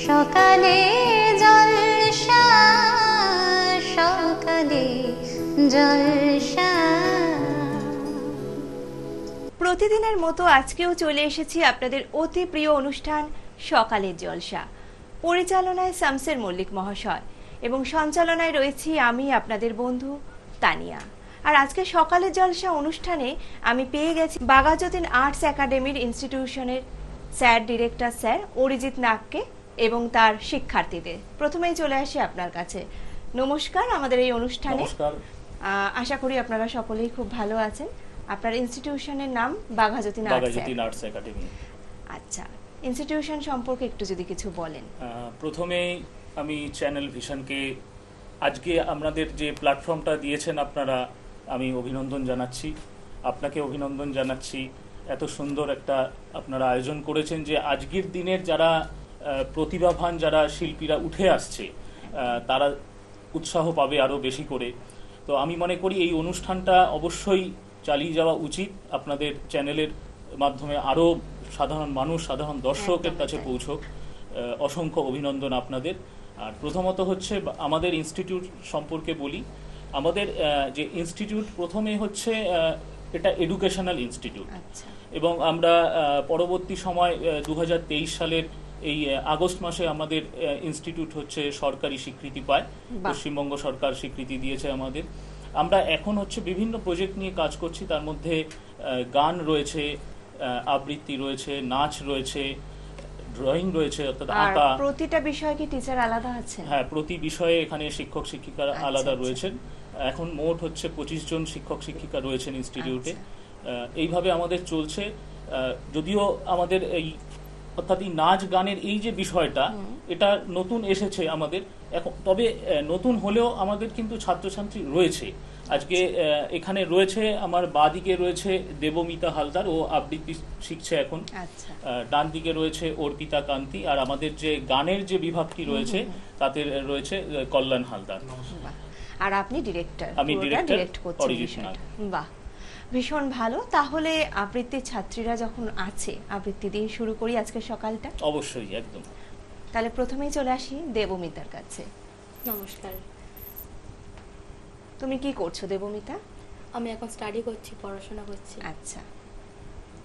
সকালে জলসা, সকালে জলসা। প্রতিদিনের মতো আজকেও চলে এসেছি আপনাদের অতি প্রিয় অনুষ্ঠান সকালের জলসা। পরিচালনায় শামসের মল্লিক মহাশয় এবং সঞ্চালনায় রয়েছি আমি আপনাদের বন্ধু তানিয়া। আর আজকে সকালের জলসা অনুষ্ঠানে আমি পেয়ে গেছি বাঘাযতীন আর্টস একাডেমির ইনস্টিটিউশনের স্যার ডিরেক্টর স্যার অরিজিৎ নাগকে এবং তার শিক্ষার্থীদের। প্রথমেই চলে আসি আপনার কাছে। নমস্কার আমাদের এই অনুষ্ঠানে। আশা করি আপনারা সকলেই খুব ভালো আছেন। আপনার ইনস্টিটিউশনের নাম বাঘাযতীন আর্টস একাডেমি। আচ্ছা, ইনস্টিটিউশন সম্পর্কে একটু যদি কিছু বলেন। প্রথমে আমি চ্যানেল ভিশনকে আজকে আপনাদের যে প্ল্যাটফর্মটা দিয়েছেন আপনারা, আমি অভিনন্দন জানাচ্ছি। আপনাকে অভিনন্দন জানাচ্ছি, এত সুন্দর একটা আপনারা আয়োজন করেছেন যে আজকের দিনের যারা প্রতিভাবান যারা শিল্পীরা উঠে আসছে তারা উৎসাহ পাবে আরও বেশি করে। তো আমি মনে করি এই অনুষ্ঠানটা অবশ্যই চালিয়ে যাওয়া উচিত। আপনাদের চ্যানেলের মাধ্যমে আরও সাধারণ মানুষ, সাধারণ দর্শকের কাছে পৌঁছক। অসংখ্য অভিনন্দন আপনাদের। আর প্রথমত হচ্ছে আমাদের ইনস্টিটিউট সম্পর্কে বলি। আমাদের যে ইনস্টিটিউট প্রথমে হচ্ছে এটা এডুকেশনাল ইনস্টিটিউট, এবং আমরা পরবর্তী সময় 2023 সালের এই আগস্ট মাসে আমাদের ইনস্টিটিউট হচ্ছে সরকারি স্বীকৃতি পায়। পশ্চিমবঙ্গ সরকার স্বীকৃতি দিয়েছে আমাদের। আমরা এখন হচ্ছে বিভিন্ন প্রজেক্ট নিয়ে কাজ করছি, তার মধ্যে গান রয়েছে, আবৃত্তি রয়েছে, নাচ রয়েছে, ড্রয়িং রয়েছে, অর্থাৎ আঁকা। প্রতিটা বিষয়ে কি টিচার আলাদা আছেন? হ্যাঁ, প্রতি বিষয়ে এখানে শিক্ষক শিক্ষিকারা আলাদা রয়েছেন। এখন মোট হচ্ছে 25 জন শিক্ষক শিক্ষিকা রয়েছেন ইনস্টিটিউটে। এইভাবে আমাদের চলছে। যদিও আমাদের এই অর্থাৎ এই নাচ গানের এই যে বিষয়টা, এটা নতুন এসেছে আমাদের এখন, তবে নতুন হলেও আমাদের কিন্তু ছাত্রছাত্রী রয়েছে। আজকে এখানে রয়েছে আমার বাঁ দিকে রয়েছে দেবমিতা হালদার, ও আবৃত্তি শিখছে এখন। ডান দিকে রয়েছে অর্পিতা কান্তি, আর আমাদের যে গানের যে বিভাগটি রয়েছে তাতে রয়েছে কল্যাণ হালদার। আর আপনি ডিরেক্টর? আমি ডিরেক্টর অরিজিৎ নাগ। বাহ, ভীষণ ভালো। তাহলে আবৃত্তির ছাত্রীরা যখন আছে, আবৃত্তি দিয়ে শুরু করি আজকে সকালটা। অবশ্যই, একদম। তাহলে প্রথমেই চলে আসি দেবমিতার কাছে। নমস্কার। তুমি কি করছো দেবমিতা? আমি এখন স্টাডি করছি, পড়াশোনা করছি। আচ্ছা,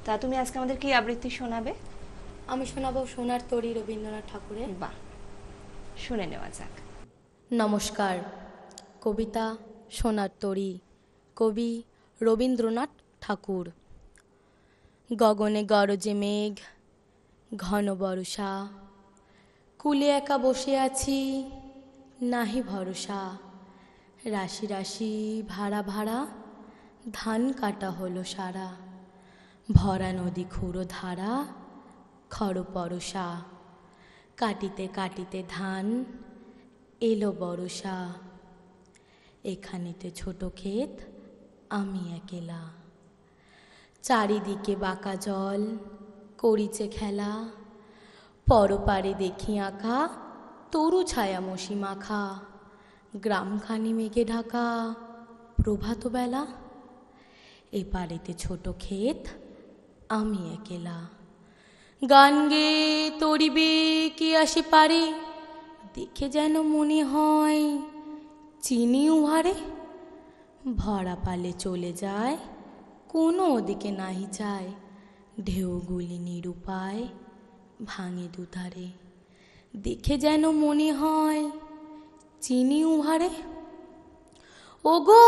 তা তুমি আজকে আমাদের কি আবৃত্তি শোনাবে? আমি শোনাবো সোনার তরী রবীন্দ্রনাথ ঠাকুরের। বাহ, শুনে নেওয়া যাক। নমস্কার। কবিতা সোনার তরী, কবি রবীন্দ্রনাথ ঠাকুর। গগনে গরজে মেঘ, ঘন বর্ষা, কুলে একা বসে আছি, নাহি ভরসা। রাশি রাশি ভাড়া ভাড়া, ধান কাটা হলো সারা। ভরা নদী ক্ষুরো ধারা, খর পরশা। কাটিতে কাটিতে ধান, এলো বরষা। এখানেতে ছোট ক্ষেত, আমি একেলা। চারিদিকে বাঁকা জল, করিছে খেলা। পরপারে দেখি আঁকা, তরু ছায়া মশি মাখা। গ্রামখানি মেঘে ঢাকা, প্রভাত বেলা। এপারেতে ছোট ক্ষেত, আমি একেলা। গান গে তরিবে কি আসি পারে, দেখে যেন মনে হয় চিনি উহারে। ভরা পালে চলে যায়, কোনো ওদিকে নাহি চায়। ঢেউগুলি নিরুপায়, ভাঙে দুধারে। দেখে যেন মনে হয় চিনি উহারে। ওগো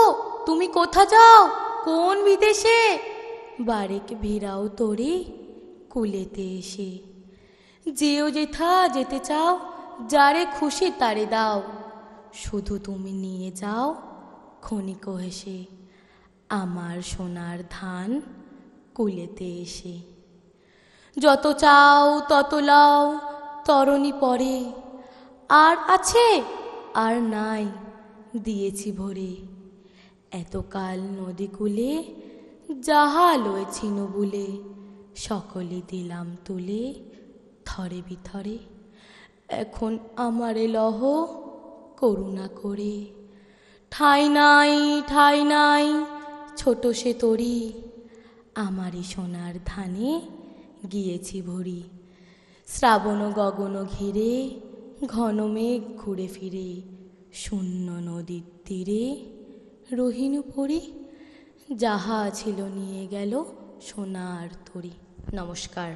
তুমি কোথা যাও, কোন বিদেশে? বারেক ভিড়াও তরি, কুলেতে এসে। যেও যেথা যেতে চাও, যারে খুশি তারে দাও। শুধু তুমি নিয়ে যাও ক্ষণিক হেসে, আমার সোনার ধান কুলেতে এসে। যত চাও তত লাও, তরণী পরে। আর আছে আর নাই, দিয়েছি ভরে। এতকাল নদী কূলে, যাহা লয়েছিল বুলে। সকলে দিলাম তুলে, থরে বিথরে। এখন আমারে লহ করুণা করে। ঠাই নাই ঠাই নাই, ছোট সে তরি। আমারই সোনার ধানে গিয়েছি ভরি। শ্রাবণ গগন ঘিরে ঘন মেঘ ঘুরে ফিরে শূন্য নদীর তীরে রহিনু পরি যাহা ছিল নিয়ে গেল সোনার তরি। নমস্কার।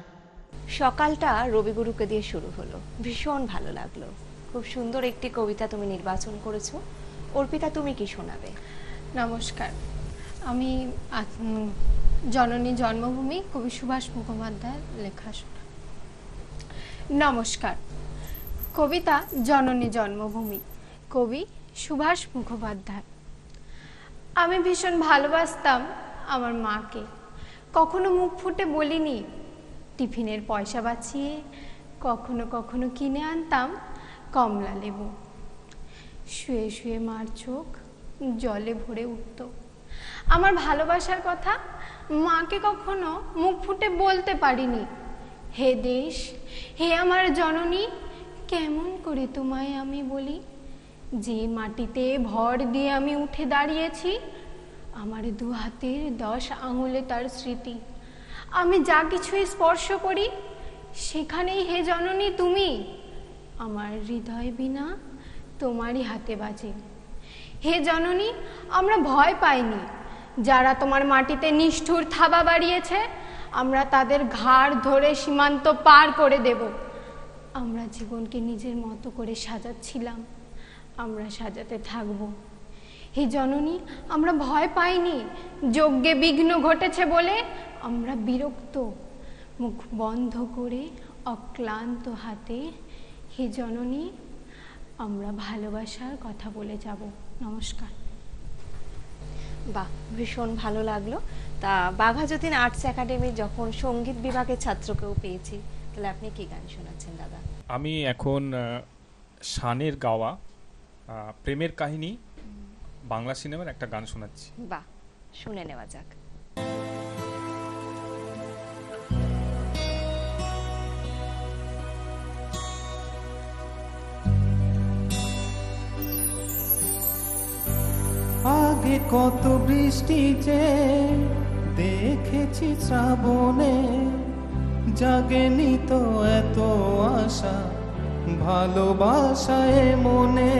সকালটা রবিগুরুকে দিয়ে শুরু হলো, ভীষণ ভালো লাগলো। খুব সুন্দর একটি কবিতা তুমি নির্বাচন করেছো। অর্পিতা, তুমি কি শোনাবে? নমস্কার, আমি জননী জন্মভূমি কবি সুভাষ মুখোপাধ্যায়ের লেখা শোনা। নমস্কার। কবিতা জননী জন্মভূমি, কবি সুভাষ মুখোপাধ্যায়। আমি ভীষণ ভালোবাসতাম আমার মাকে, কখনো মুখ ফুটে বলিনি। টিফিনের পয়সা বাঁচিয়ে কখনো কখনো কিনে আনতাম কমলা লেবু। শুয়ে শুয়ে মার চোখ জলে ভরে উঠত। আমার ভালোবাসার কথা মাকে কখনো মুখ ফুটে বলতে পারিনি। হে দেশ, হে আমার জননী, কেমন করে তোমায় আমি বলি? যে মাটিতে ভর দিয়ে আমি উঠে দাঁড়িয়েছি, আমার 2 হাতের 10 আঙুলে তার স্মৃতি। আমি যা কিছুই স্পর্শ করি সেখানেই হে জননী তুমি। আমার হৃদয় বিনা তোমারই হাতে বাজে। হে জননী, আমরা ভয় পাইনি। যারা তোমার মাটিতে নিষ্ঠুর থাবা বাড়িয়েছে, আমরা তাদের ঘাড় ধরে সীমান্ত পার করে দেব। আমরা জীবনকে নিজের মতো করে সাজাচ্ছিলাম, আমরা সাজাতে থাকব। হে জননী, আমরা ভয় পাইনি। যজ্ঞে বিঘ্ন ঘটেছে বলে আমরা বিরক্ত। মুখ বন্ধ করে অক্লান্ত হাতে হে জননী আমরা ভালোবাসার কথা বলে যাব। নমস্কার। বাহ, ভীষণ ভালো লাগলো। তা বাঘা যতীন আর্টস একাডেমি যখন সঙ্গীত বিভাগের ছাত্রকেও পেয়েছি, তাহলে আপনি কি গান শোনাচ্ছেন দাদা? আমি এখন শানের গাওয়া প্রেমের কাহিনী বাংলা সিনেমার একটা গান শোনাচ্ছি। বাহ, শুনে নেওয়া যাক। আগে কত বৃষ্টি যে দেখেছি শ্রাবণে, জাগেনি তো এত আশা ভালোবাসায় মনে।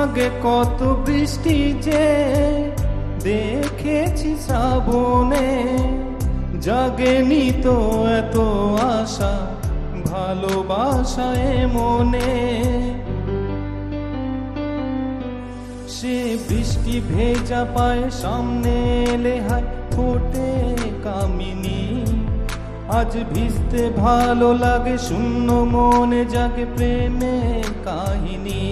আগে কত বৃষ্টি যে দেখেছি শ্রাবণে, জাগেনি তো এত আশা ভালোবাসায় মনে। সে বৃষ্টি ভেজা পায় সামনে এলে হায় ফোটে কামিনী। আজ ভিজতে ভালো লাগে, শূন্য মনে জাগে প্রেমের কাহিনী।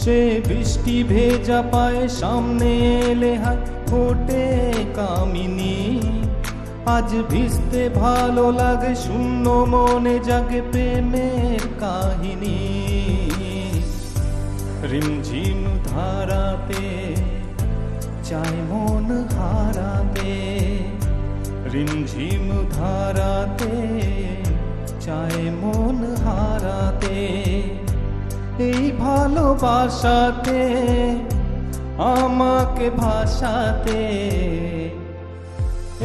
সে বৃষ্টি ভেজা পায় সামনে এলে হায় ফোটে কামিনী। আজ ভিজতে ভালো লাগে, শূন্য মনে জাগে প্রেমের কাহিনী। রিমঝিম ধারাতে চায় মন হারাতে, রিমঝিম ধারাতে চায় মন হারাতে। এই ভালোবাসাতে আমাকে ভাসাতে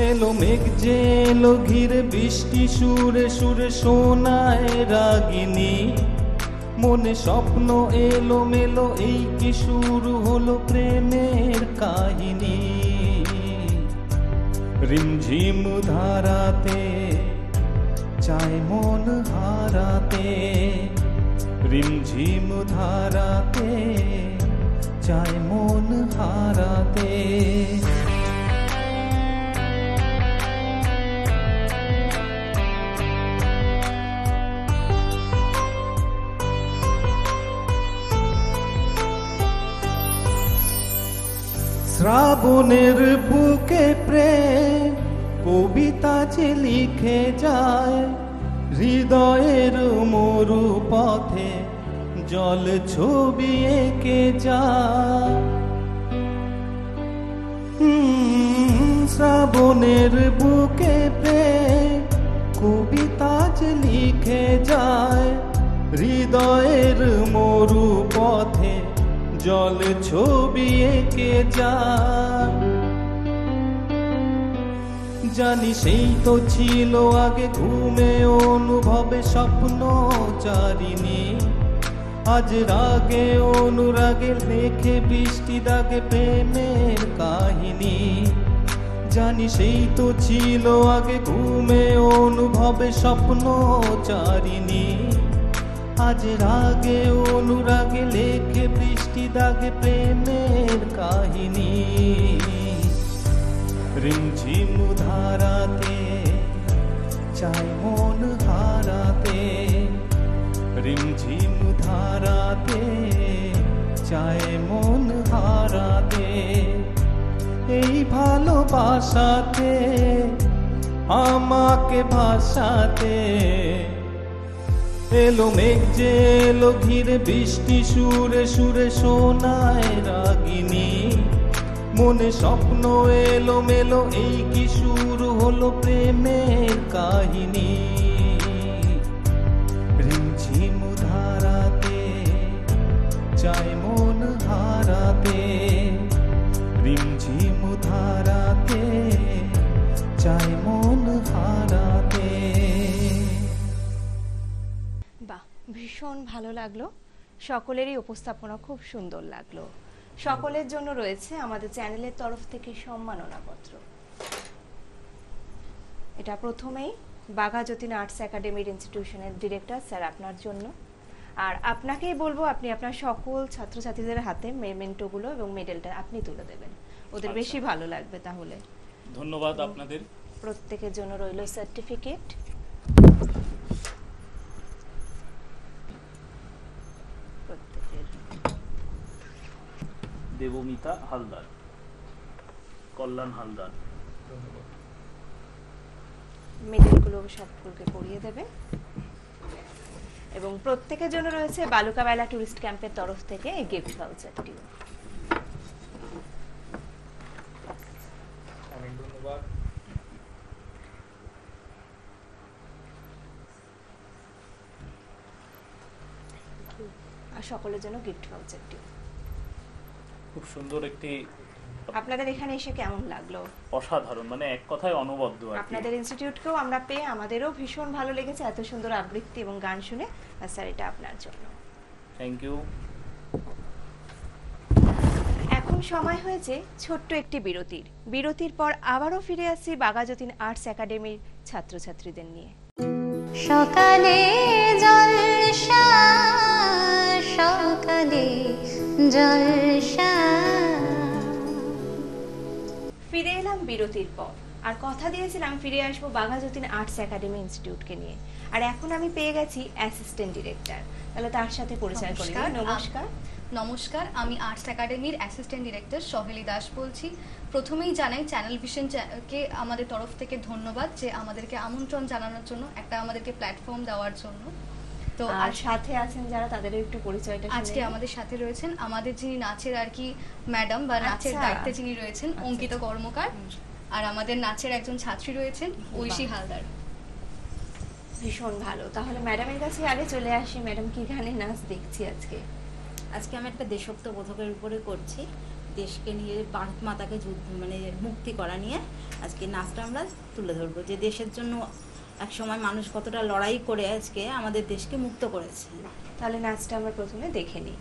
এলো মেঘ যে এলো ঘিরে, বৃষ্টি সুরে সুরে শোনায় রাগিনী। মনে স্বপ্ন এলো মেলো, এই কি শুরু হলো প্রেমের কাহিনী। রিমঝিম ধারাতে চায় মন হারাতে, রিমঝিম ধারাতে চায় মন হারাতে। শ্রাবণের বুকে প্রেম কবিতা যে লিখে যায়, হৃদয়ের মরু পথে জল ছবি এঁকে যায়। শ্রাবণের বুকে প্রেম কবিতা যে লিখে যায়, হৃদয়ের মরু পথে জল ছবি এঁকে যায়। জানি সেই তো ছিল আগে ঘুমে অনুভবে স্বপ্ন চারিণী, আজ রাগে অনুরাগে লেখে বৃষ্টি দাগে প্রেমের কাহিনী। জানি সেই তো ছিল আগে ঘুমে অনুভবে স্বপ্ন চারিণী, আজ রাগে অনুরাগে লেখে বৃষ্টি দাগে প্রেমের কাহিনী। রিমঝিম ধারাতে চায় মন হারাতে, রিমঝিম ধারাতে চায় মন হারাতে, এই ভালোবাসাতে আমাকে ভাসাতে। এলো মেঘ যে এলো ঘিরে বৃষ্টি সুরে সুরে শোনায় রাগিনী, মনে স্বপ্ন এলো মেলো এই কি শুরু হলো প্রেমের কাহিনী। রিমঝিম ধারাতে চায় মন হারাতে, রিমঝিম ধারাতে চায় মন হারাতে। বাহ, ভীষণ ভালো লাগলো, সকলেরই উপস্থাপনা খুব সুন্দর লাগলো। সকলের জন্য রয়েছে আমাদের চ্যানেলের তরফ থেকে সম্মাননা পত্র। এটা প্রথমেই বাঘা যতীন আর্টস একাডেমির ইনস্টিটিউশনের ডিরেক্টর স্যার আপনার জন্য, আর আপনাকেই বলবো আপনি আপনার সকল ছাত্রছাত্রীদের হাতে মেমেন্টোগুলো এবং মেডেলটা আপনি তুলে দেবেন, ওদের বেশি ভালো লাগবে। তাহলে ধন্যবাদ আপনাদের। প্রত্যেকের জন্য রইল সার্টিফিকেট। প্রত্যেকের দেবমিতা হালদার, কল্যাণ হালদার। মেডেলগুলো সকলকে পরিয়ে দেবে। এবং প্রত্যেকের জন্য রয়েছে বালুকাবেলা টুরিস্ট ক্যাম্পের তরফ থেকে এই গিফট ভাউচারটি। অনেক ধন্যবাদ। আর সকলের জন্য গিফট ভাউচারটি। খুব সুন্দর একটি, আপনাদের এখানে এসে কেমন লাগলো? অসাধারণ, মানে এক কথায় অনবদ্য আর কি। আপনাদের ইনস্টিটিউটকেও আমরা পেয়ে আমাদেরও ভীষণ ভালো লেগেছে, এত সুন্দর আবৃত্তি এবং গান শুনে। আর স্যার, এটা আপনার জন্য। Thank you. এখন সময় হয়েছে ছোট্ট একটি বিরতির। বিরতির পর আবারও ফিরে আসছি বাঘা যতীন আর্টস একাডেমির ছাত্রছাত্রীদের নিয়ে। সকালে জলসা, সকালে জলসা। ফিরে এলাম বিরতির পর, আর কথা দিয়েছিলাম ফিরে আসবো বাঘা যতীন আর্টস একাডেমি ইনস্টিটিউটকে নিয়ে। আর এখন আমি পেয়ে গেছি অ্যাসিস্ট্যান্ট ডিরেক্টর, তাহলে তার সাথে পরিচয় করে নিই। নমস্কার। নমস্কার, আমি আর্টস একাডেমির অ্যাসিস্ট্যান্ট ডিরেক্টর সহেলি দাস বলছি। প্রথমেই জানাই চ্যানেল ভিশনকে আমাদের তরফ থেকে ধন্যবাদ যে আমাদেরকে আমন্ত্রণ জানানোর জন্য, একটা আমাদেরকে প্ল্যাটফর্ম দেওয়ার জন্য। তো আর সাথে আছেন যারা, তাদের একটু পরিচয়টা শুনে আজকে নিই। আমাদের সাথে রয়েছেন আমাদের যিনি নাচের আর কি ম্যাডাম বা নাচের আচ্ছা। দায়িত্বে যিনি রয়েছেন অঙ্কিতা কর্মকার, আর আমাদের নাচের একজন ছাত্রী রয়েছেন ঐশী হালদার। ভীষণ ভালো। তাহলে ম্যাডামের কাছে আগে চলে আসি। ম্যাডাম, কি গানে নাচ দেখছি আজকে? আজকে আমি একটা দেশাত্মবোধকের উপরে করছি, দেশকে নিয়ে, ভারত মাতাকে যুদ্ধ মানে মুক্তি করা নিয়ে আজকে নাচটা আমরা তুলে ধরবো, যে দেশের জন্য একসময় মানুষ কতটা লড়াই করে আজকে আমাদের দেশকে মুক্ত করেছে। তাহলে নাচটা আমরা প্রথমে দেখে নিই।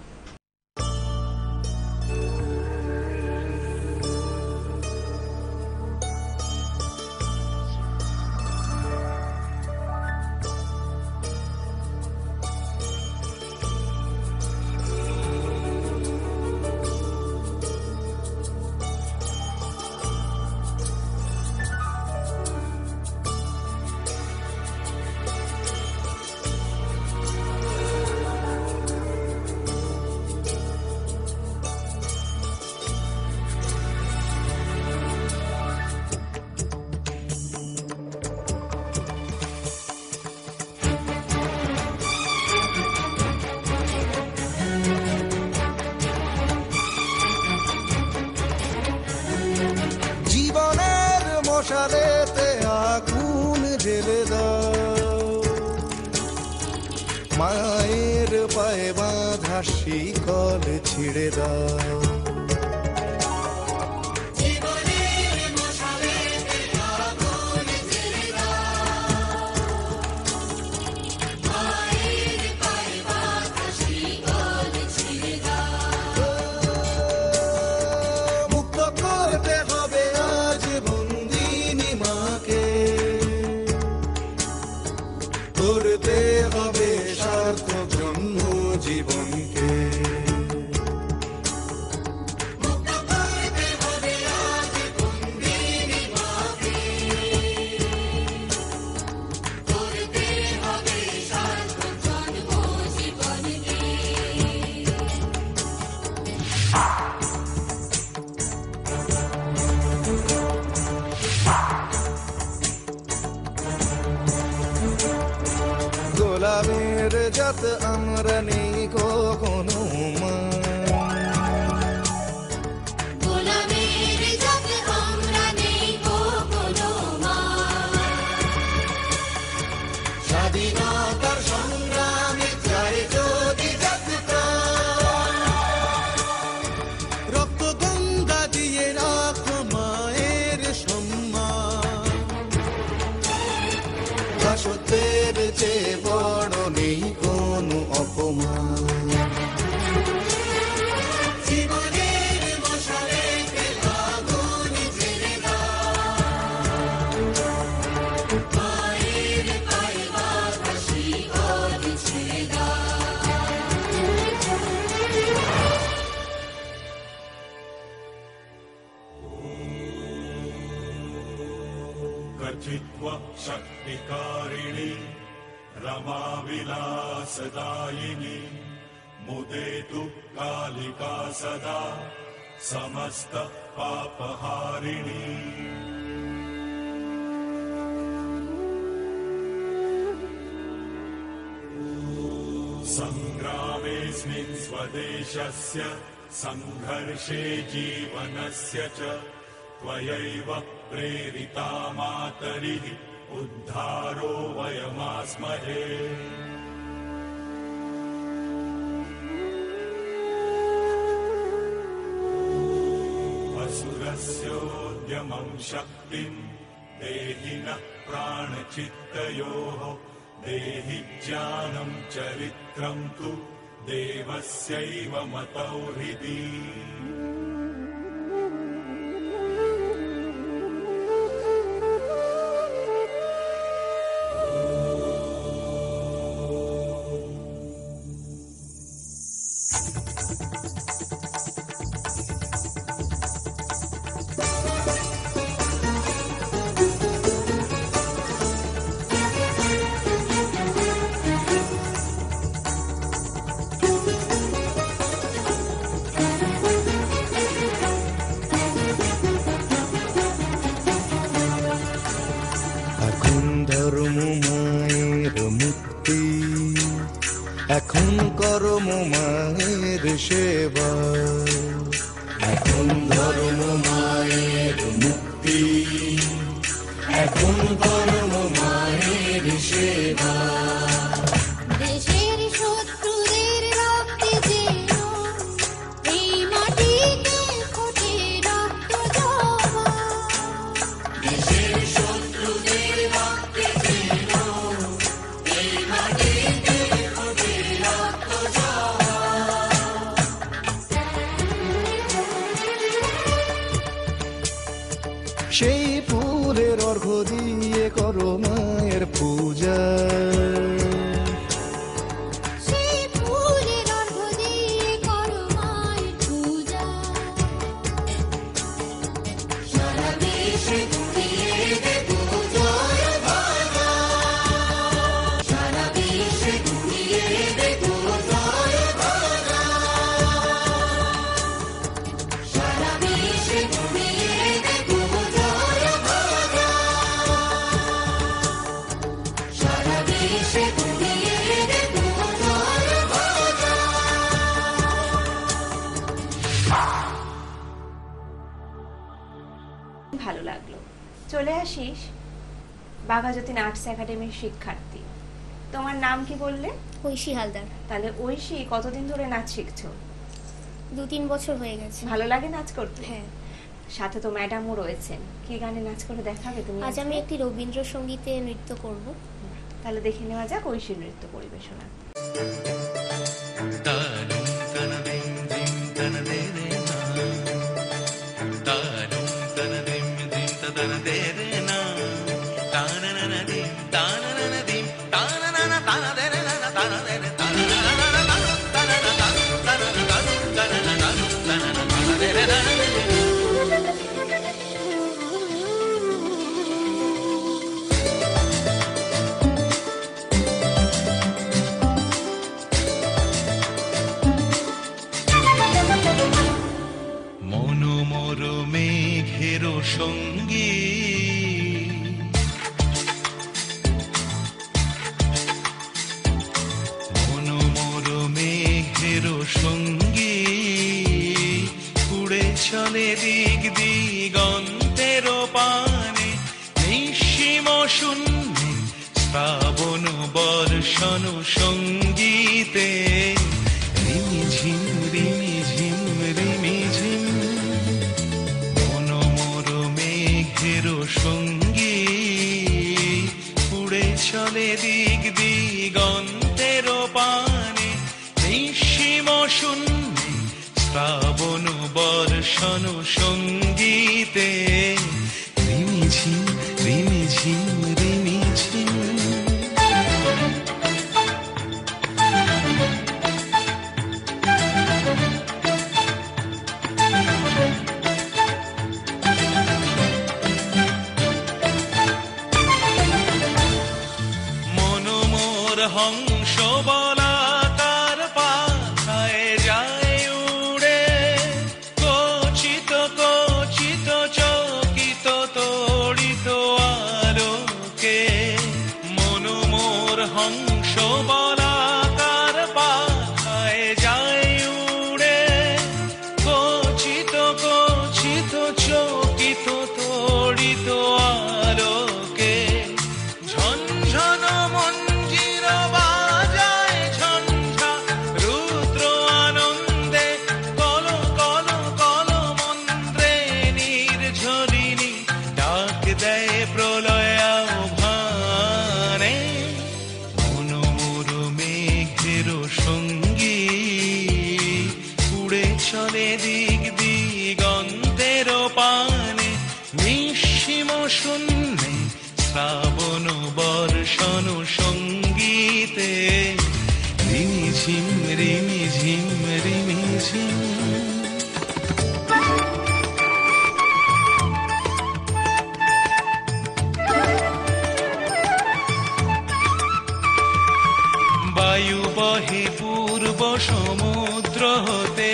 মশালেতে আগুন জ্বেলে দাও, মায়ের পায়ে বাঁধা শিকল ছিঁড়ে দাও। জাত আমরা নেই কখনো মান। গোলামের জাত আমরা নেই কখনো মান। স্বাধীনতার সংগ্রামে যায় যদি জাত প্রাণ, রক্ত গঙ্গা দিয়ে রাখো মায়ের সম্মান। দাসত্বের চেয়ে বড় নেই কোনো অপমান। জীবনের মশালে আগুন জ্বেলে দাও, মায়ের পায়ে বাঁধা শিকল ছেড়ে দাও। कथित्वा शक्तिकारिणी रमाविलासदायिनी मुदेतु कालिका सदा समस्त पापहारिणी। सङ्ग्रामेऽस्मिन् स्वदेशस्य सङ्घर्षे जीवनस्य च त्वयैव प्रेरिता मातरिः उद्धारो वयमास्महे। असुरस्योद्यमं शक्तिं देहि नः प्राणचित्तयोः, देहि ज्ञानं चरित्रं तु देवस्यैव मतौ हृदि। এখন ধর্ম মায়ের মুক্তি, এখন কর্ম মায়ের সেবা। এখন ধর্ম মায়ের মুক্তি, এখন কর্ম মায়ের সেবা। দেশের শত্রুদের রক্তে যেন এই মাটিতে ফোটে রক্ত জবা। দেশের শত্রুদের রক্তে যেন এই মাটিতে ফোটে রক্ত জবা। সেই ফুলের অর্ঘ্য দিয়ে করো মায়ের পূজা। সেই ফুলের অর্ঘ্য দিয়ে করো মায়ের পূজা। সারা দেশে ঘুরিয়ে দেবো জয় বাজা। সারা দেশে ঘুরিয়ে দেবো জয় বাজা। সারা দেশে ঘুরিয়ে দেবো জয় বাজা। সারা দেশে ঘুরিয়ে দেবো জয় বাজা। ভালো লাগলো। চলে আসিস বাঘাযতীন আর্টস একাডেমির শিক্ষার্থী। তোমার নাম কি বললে? ঐশী হালদার। তাহলে ঐশী কতদিন ধরে নাচ শিখছো? 2-3 বছর হয়ে গেছে। ভালো লাগে নাচ করতে? হ্যাঁ। সাথে তো ম্যাডামও রয়েছেন, কি গানে নাচ করে দেখাবে তুমি? আজ আমি একটি রবীন্দ্রসঙ্গীতে নৃত্য করব। তাহলে দেখে নেওয়া যাক ঐশীর নৃত্য পরিবেশনা। মনোমর মেঘের সঙ্গী শ্রাবণ বর্ষণ সঙ্গীতে রিমিঝিম রিমিঝিম রিমিঝিম মনোমর মেঘের সঙ্গী উড়ে চলে দিক দিগন্তের পানে নিঃসীম শূন্যে শ্রাবণ বর্ষণ সঙ্গীতে রিমিঝিম রিমিঝিম রিমিঝিম মনোমোর হংস বলাকার পাথায় যায় উড়ে কচিত কচিত চকিত তড়িত আলোকে মনোমোর হংস বলাকার পাথায় যায় উড়ে কচিত কচিত চকিত তড়িত আলোকে ঝনঝন মঞ্জির বাজায় ঝঞ্ঝা রুদ্র আনন্দে কল কল কল মন্ত্রে নির্ঝরিণী ডাক দেয় প্রলয় আহ্বানে মনোমর মেঘের সঙ্গী উড়ে চলে দিক দিগন্তের পানে নিঃসীম শূন্যে শ্রাবণ বর্ষণ সঙ্গীতে রিমিঝিম রিমিঝিম রিমিঝিম বায়ু বহে পূর্ব সমুদ্র হতে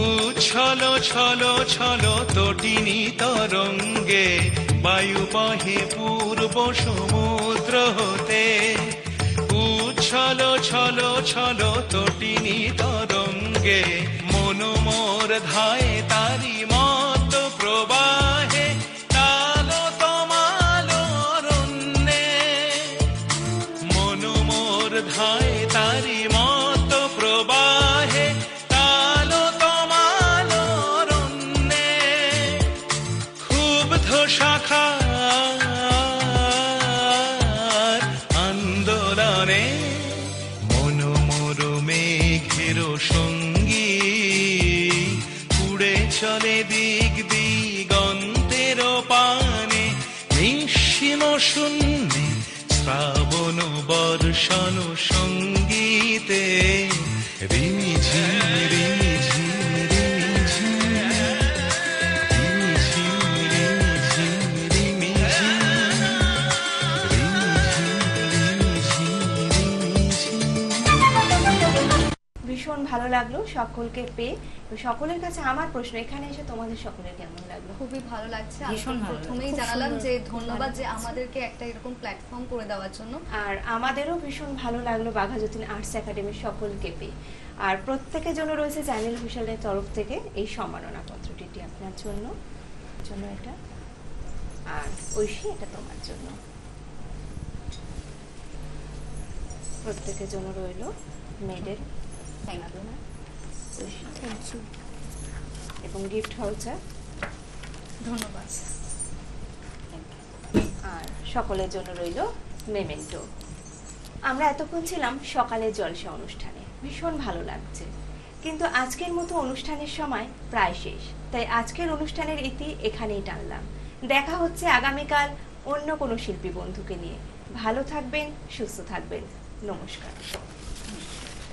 উচ্ছল ছল ছল তটিনী তরঙ্গে বায়ু বহে পূর্ব সমুদ্র হতে উচ্ছল ছল ছল তটিনী তরঙ্গে মনোমোর ধায় তারি মত প্রবাহে তালো তমালো অরণ্যে মনোমোর ধায় তারি মত প্রবাহে তালো তমালো অরণ্যে ক্ষুব্ধ শাখার আন্দোলনে মনোমর মেঘের সঙ্গী উড়ে চলে দিক দিগন্তের পানে নিঃসীম শূন্যে শ্রাবণ বর্ষণ সঙ্গীতে রিমিঝিম রিমিঝিম রিমিঝিম রিমিঝিম রিমিঝিম রিমিঝিম ভীষণ ভালো লাগলো সকলকে পেয়ে। তো সকলের কাছে আমার প্রশ্ন, এখানে এসে তোমাদের সকলের কেমন লাগলো? খুবই ভালো লাগছে। আমি ভীষণ ভালো প্রথমেই লাগছে। জানালাম খুব যে সুন্দর, ধন্যবাদ যে ভালো লাগছে। আমাদেরকে একটা এরকম প্ল্যাটফর্ম করে দেওয়ার জন্য। আর আমাদেরও ভীষণ ভালো লাগলো বাঘা যতীন আর্টস একাডেমির সকলকে পেয়ে। আর প্রত্যেকের জন্য রয়েছে চ্যানেল ভিশনের তরফ থেকে এই সম্মাননা পত্রটি আপনার জন্য এটা, আর ঐশী এটা তোমার জন্য। প্রত্যেকের জন্য রইল মেডেল, এবং গিফট ভাউচার। ধন্যবাদ। আর সকলের জন্য রইল মেমেন্টো। আমরা এতক্ষণ ছিলাম সকালের জলসা অনুষ্ঠানে, ভীষণ ভালো লাগছে। কিন্তু আজকের মতো অনুষ্ঠানের সময় প্রায় শেষ, তাই আজকের অনুষ্ঠানের ইতি এখানেই টানলাম। দেখা হচ্ছে আগামীকাল অন্য কোনো শিল্পী বন্ধুকে নিয়ে। ভালো থাকবেন, সুস্থ থাকবেন, নমস্কার।